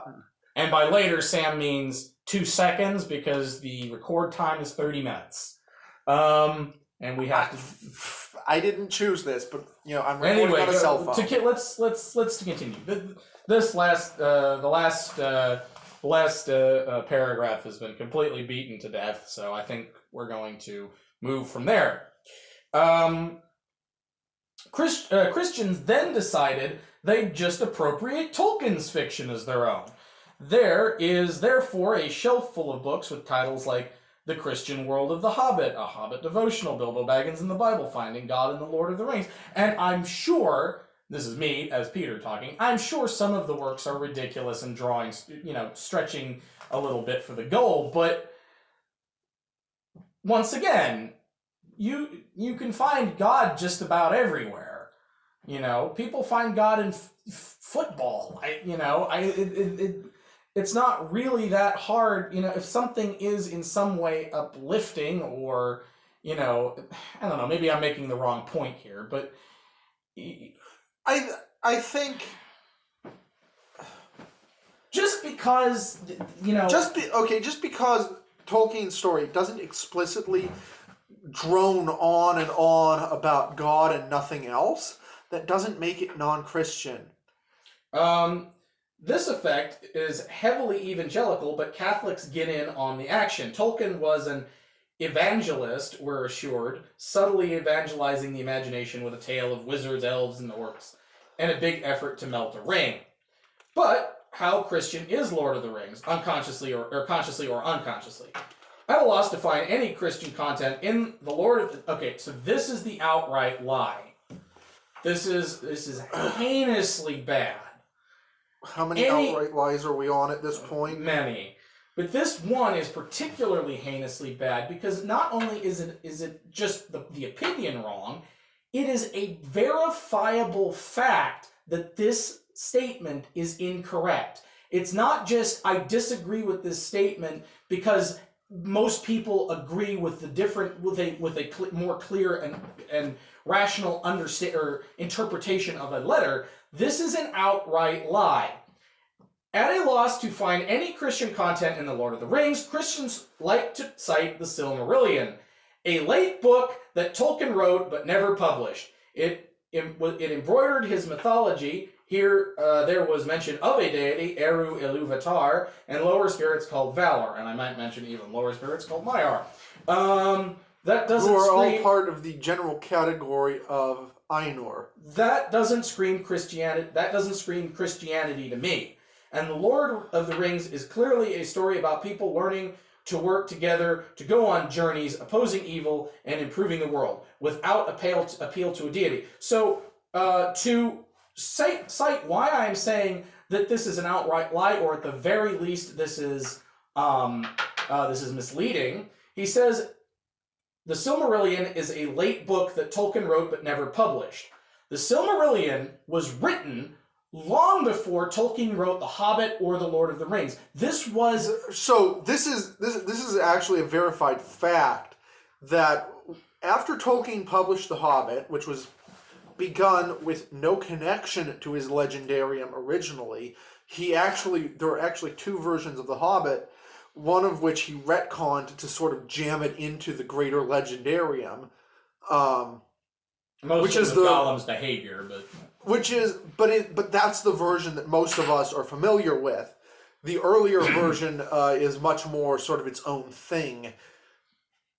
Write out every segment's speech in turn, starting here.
button. And by later, Sam means 2 seconds because the record time is 30 minutes. And we have to. I didn't choose this, but I'm recording on a cell phone. Let's continue. The last paragraph has been completely beaten to death, so I think we're going to move from there. Christians then decided they'd just appropriate Tolkien's fiction as their own. There is therefore a shelf full of books with titles like The Christian World of the Hobbit, A Hobbit Devotional, Bilbo Baggins and the Bible, Finding God in the Lord of the Rings. And I'm sure, this is me as Peter talking, I'm sure some of the works are ridiculous and drawing, stretching a little bit for the goal, but once again, you can find God just about everywhere. People find God in football. It's not really that hard, if something is in some way uplifting or, I don't know, maybe I'm making the wrong point here, but I think just because, just because Tolkien's story doesn't explicitly drone on and on about God and nothing else, that doesn't make it non-Christian. This effect is heavily evangelical, but Catholics get in on the action. Tolkien was an evangelist, we're assured, subtly evangelizing the imagination with a tale of wizards, elves, and orcs, and a big effort to melt a ring. But how Christian is Lord of the Rings, unconsciously or consciously or unconsciously? At a loss to find any Christian content in the Lord of the... Okay, so this is the outright lie. This is heinously bad. How many outright lies are we on at this point? Many. But this one is particularly heinously bad because not only is it just the opinion wrong, it is a verifiable fact that this statement is incorrect. It's not just I disagree with this statement because most people agree with a more clear and rational interpretation of a letter. This is an outright lie. At a loss to find any Christian content in the Lord of the Rings, Christians like to cite the Silmarillion, a late book that Tolkien wrote but never published. It embroidered his mythology. Here, there was mention of a deity, Eru Iluvatar, and lower spirits called Valar, and I might mention even lower spirits called Maiar. That doesn't Who are all part of the general category of Ainur. That doesn't scream Christianity. That doesn't scream Christianity to me. And the Lord of the Rings is clearly a story about people learning to work together, to go on journeys, opposing evil, and improving the world, without appeal to a deity. So, to cite why I'm saying that this is an outright lie, or at the very least this is misleading, he says, the Silmarillion is a late book that Tolkien wrote but never published. The Silmarillion was written long before Tolkien wrote The Hobbit or The Lord of the Rings. This is actually a verified fact that after Tolkien published The Hobbit, which was begun with no connection to his legendarium originally, there are actually 2 versions of The Hobbit, one of which he retconned to sort of jam it into the greater legendarium. Which is Gollum's behavior, but but that's the version that most of us are familiar with. The earlier version is much more sort of its own thing.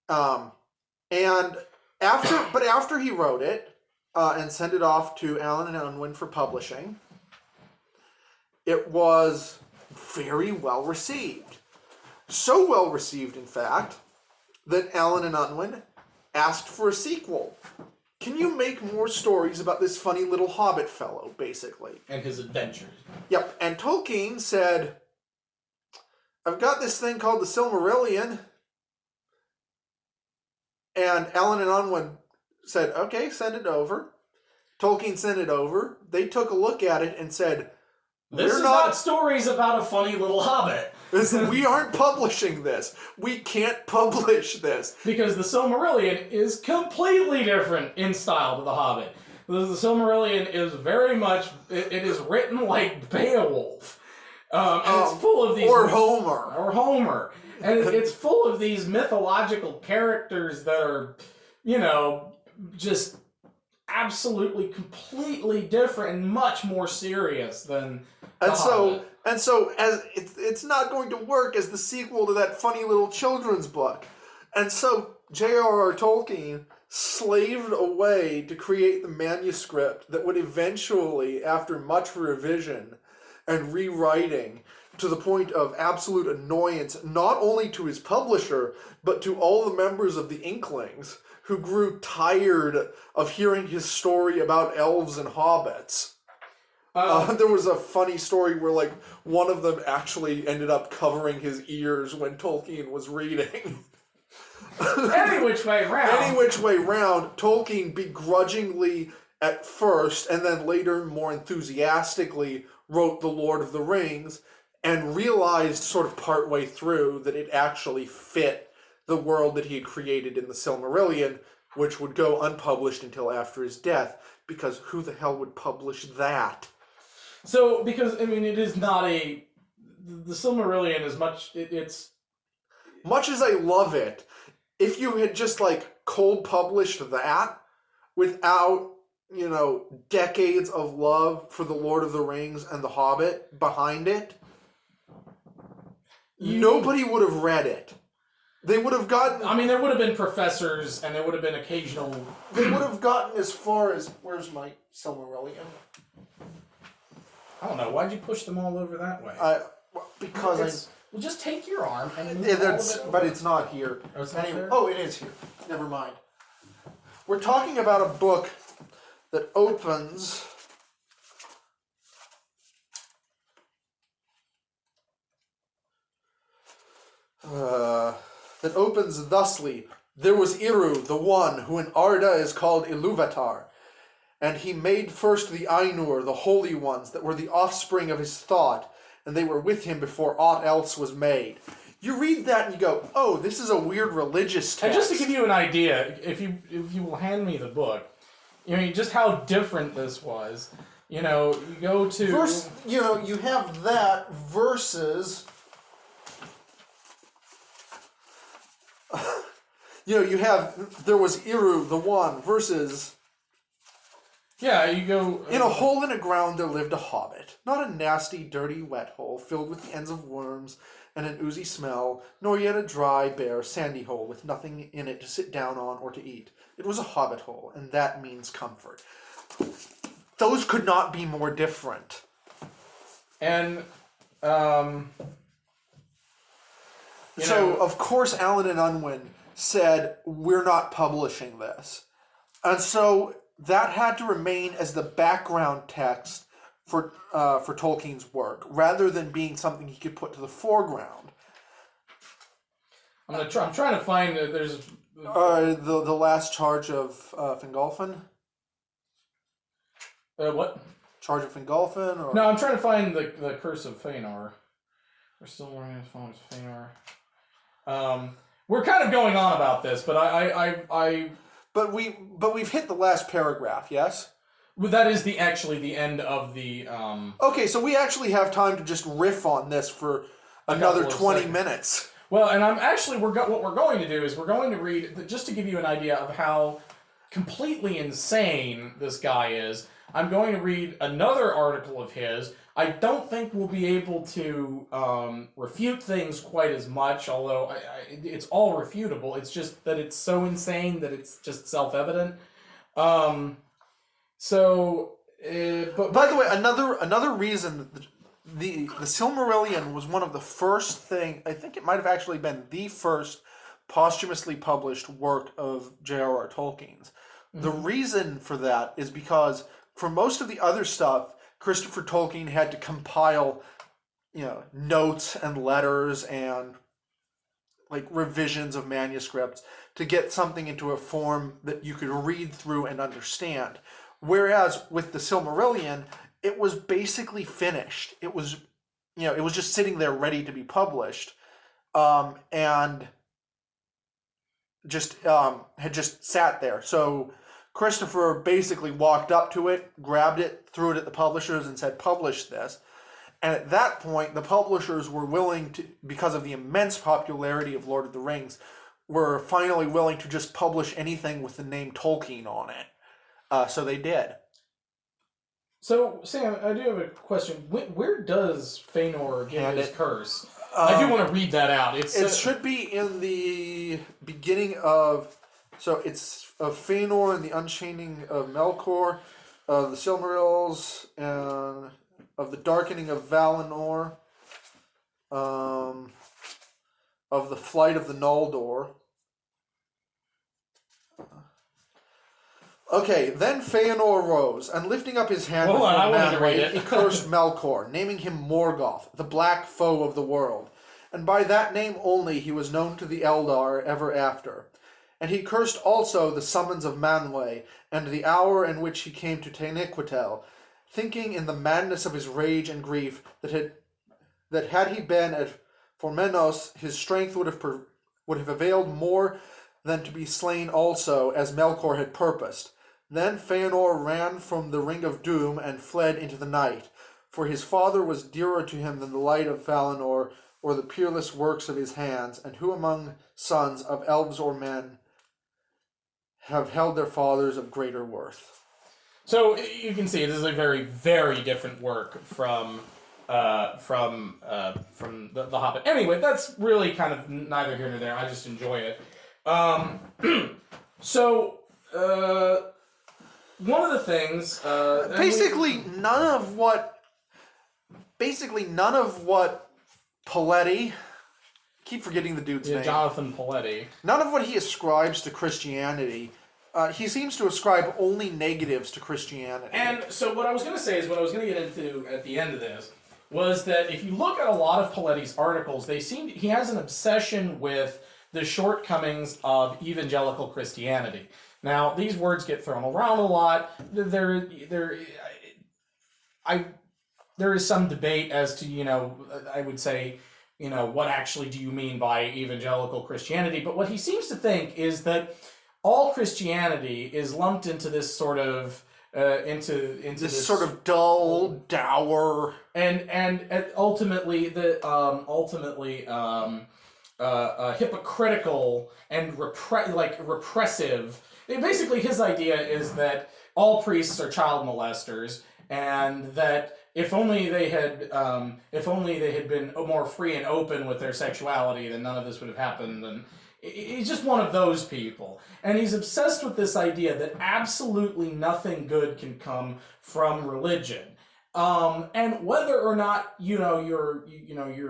And after he wrote it and sent it off to Allen and Unwin for publishing, it was very well received. So well received, in fact, that Allen and Unwin asked for a sequel. Can you make more stories about this funny little hobbit fellow, basically? And his adventures. Yep, and Tolkien said, I've got this thing called the Silmarillion. And Allen and Unwin said, okay, send it over. Tolkien sent it over. They took a look at it and said, This is not stories about a funny little hobbit. We aren't publishing this. We can't publish this. Because the Silmarillion is completely different in style to the Hobbit. The Silmarillion is very much, it is written like Beowulf. And it's full of these... Or Homer. Or Homer. And it's full of these mythological characters that are, just absolutely, completely different and much more serious than The Hobbit. And so as it's not going to work as the sequel to that funny little children's book. And so J.R.R. Tolkien slaved away to create the manuscript that would eventually, after much revision and rewriting, to the point of absolute annoyance, not only to his publisher, but to all the members of the Inklings, who grew tired of hearing his story about elves and hobbits. There was a funny story where, like, one of them actually ended up covering his ears when Tolkien was reading. Any which way round, Tolkien begrudgingly at first, and then later more enthusiastically, wrote The Lord of the Rings, and realized sort of partway through that it actually fit the world that he had created in the Silmarillion, which would go unpublished until after his death, because who the hell would publish that? So, because, I mean, it is not a... The Silmarillion is much... It's... Much as I love it, if you had just, like, cold published that without, decades of love for The Lord of the Rings and The Hobbit behind it, nobody would have read it. They would have gotten... I mean, there would have been professors, and there would have been occasional... They would have gotten as far as... Where's my Silmarillion? I don't know. Why'd you push them all over that way? Because Well, just take your arm and move but it's not here. Oh, it's not there? Oh, it is here. Never mind. We're talking about a book that opens... that opens thusly. There was Iru, the one, who in Arda is called Ilúvatar. And he made first the Ainur, the holy ones, that were the offspring of his thought, and they were with him before aught else was made. You read that and you go, oh, this is a weird religious text. And just to give you an idea, if you will hand me the book, just how different this was. You go to... First, you have that versus... you have, there was Iru, the one, versus... Yeah, you go... In a hole in the ground there lived a hobbit. Not a nasty, dirty, wet hole, filled with the ends of worms and an oozy smell, nor yet a dry, bare, sandy hole with nothing in it to sit down on or to eat. It was a hobbit hole, and that means comfort. Those could not be more different. And, So, of course, Allen and Unwin said, we're not publishing this. And so that had to remain as the background text for Tolkien's work, rather than being something he could put to the foreground. I'm trying to find... there's... The last charge of Fingolfin? What? Charge of Fingolfin? Or... No, I'm trying to find the Curse of Feanor. We're still learning as far as Feanor. We're kind of going on about this, but But we've hit the last paragraph, yes? Well, that is actually the end of the... Okay, so we actually have time to just riff on this for another 20 minutes. Well, and what we're going to do is we're going to read, just to give you an idea of how completely insane this guy is, I'm going to read another article of his. I don't think we'll be able to refute things quite as much, although it's all refutable. It's just that it's so insane that it's just self-evident. But by the way, another reason the Silmarillion was one of the first thing, I think it might have actually been the first posthumously published work of J.R.R. Tolkien's. Mm-hmm. The reason for that is because for most of the other stuff, Christopher Tolkien had to compile, notes and letters and like revisions of manuscripts to get something into a form that you could read through and understand. Whereas with the Silmarillion, it was basically finished. It was, it was just sitting there ready to be published, and just had just sat there. So Christopher basically walked up to it, grabbed it, threw it at the publishers, and said, "Publish this." And at that point, the publishers were willing to, because of the immense popularity of Lord of the Rings, were finally willing to just publish anything with the name Tolkien on it. So they did. So, Sam, I do have a question. Where does Fëanor get his curse? I do want to read that out. It should be in the beginning of... So it's of Fëanor and the Unchaining of Melkor, of the Silmarils, and of the Darkening of Valinor, of the Flight of the Noldor. Okay, then Fëanor rose, and lifting up his hand before Manwë, he cursed Melkor, naming him Morgoth, the black foe of the world. And by that name only he was known to the Eldar ever after. And he cursed also the summons of Manwë, and the hour in which he came to Taniquetel, thinking in the madness of his rage and grief that had he been at Formenos, his strength would have availed more than to be slain also, as Melkor had purposed. Then Fëanor ran from the Ring of Doom and fled into the night, for his father was dearer to him than the light of Valinor or the peerless works of his hands, and who among sons of elves or men have held their fathers of greater worth. So you can see this is a very, very different work from the Hobbit. Anyway, that's really kind of neither here nor there. I just enjoy it. So one of the things none of what Paletti, keep forgetting the dude's name. Jonathan Paletti. None of what he ascribes to Christianity. He seems to ascribe only negatives to Christianity. And so what I was going to say is what I was going to get into at the end of this was that if you look at a lot of Paletti's articles, he has an obsession with the shortcomings of evangelical Christianity. Now, these words get thrown around a lot. There is some debate as to, I would say, what actually do you mean by evangelical Christianity? But what he seems to think is that all Christianity is lumped into this sort of into this sort of dull, dour, and ultimately hypocritical and repressive. Basically, his idea is that all priests are child molesters, and that if only they had been more free and open with their sexuality, then none of this would have happened. And he's just one of those people, and he's obsessed with this idea that absolutely nothing good can come from religion. And whether or not you're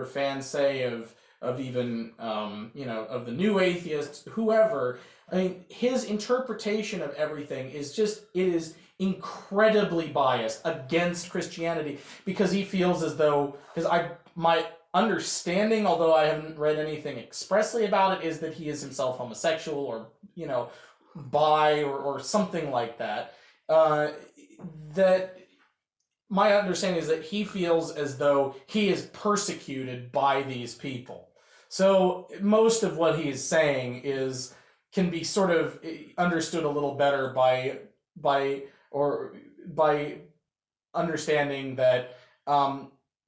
a fan, say, of even of the new atheists, whoever, I mean, his interpretation of everything is incredibly biased against Christianity, because he feels as though, my understanding, although I haven't read anything expressly about it, is that he is himself homosexual or bi or something like that. That my understanding is that he feels as though he is persecuted by these people. So most of what he is saying can be sort of understood a little better by understanding that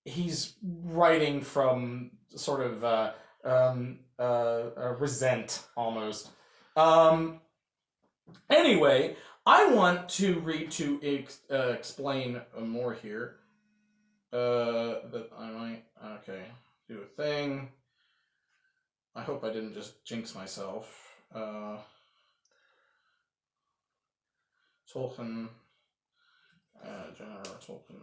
he's writing from sort of resent almost. Anyway, I want to explain more here. That I might do a thing. I hope I didn't just jinx myself. Tolkien, General Tolkien,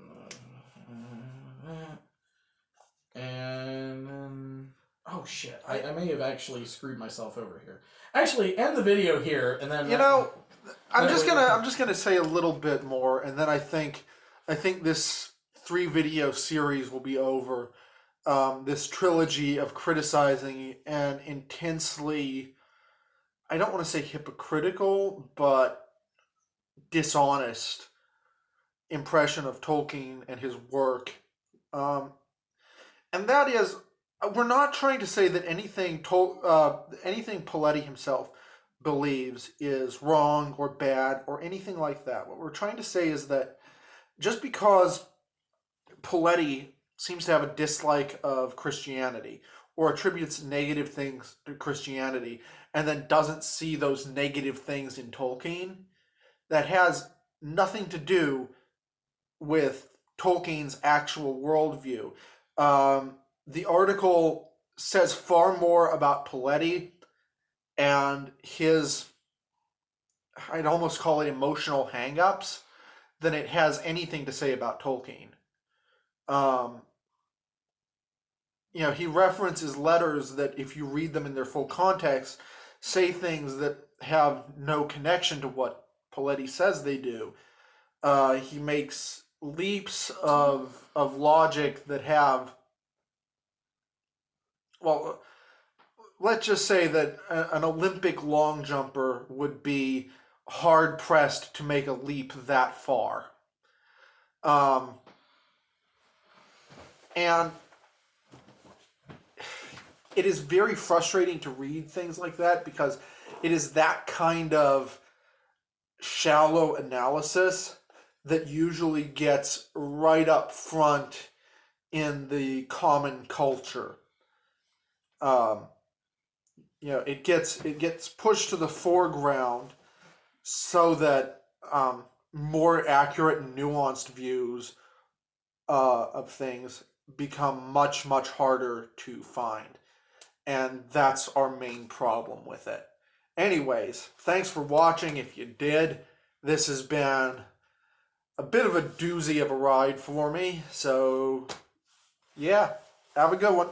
and then oh shit! I may have actually screwed myself over here. Actually, end the video here, and then I'm just gonna say a little bit more, and then I think this 3-video series will be over. This trilogy of criticizing and intensely, I don't want to say hypocritical, but dishonest impression of Tolkien and his work. And that is, we're not trying to say that anything Paletti himself believes is wrong or bad or anything like that. What we're trying to say is that just because Paletti seems to have a dislike of Christianity or attributes negative things to Christianity and then doesn't see those negative things in Tolkien, that has nothing to do with Tolkien's actual worldview. The article says far more about Paletti and his, I'd almost call it emotional hangups, than it has anything to say about Tolkien. Um, he references letters that, if you read them in their full context, say things that have no connection to what Paletti says they do. He makes leaps of logic that have, well, let's just say that an Olympic long jumper would be hard pressed to make a leap that far. And it is very frustrating to read things like that because it is that kind of shallow analysis that usually gets right up front in the common culture. It gets pushed to the foreground so that more accurate and nuanced views of things become much, much harder to find. And that's our main problem with it. Anyways, thanks for watching. If you did, this has been a bit of a doozy of a ride for me. So, yeah, have a good one.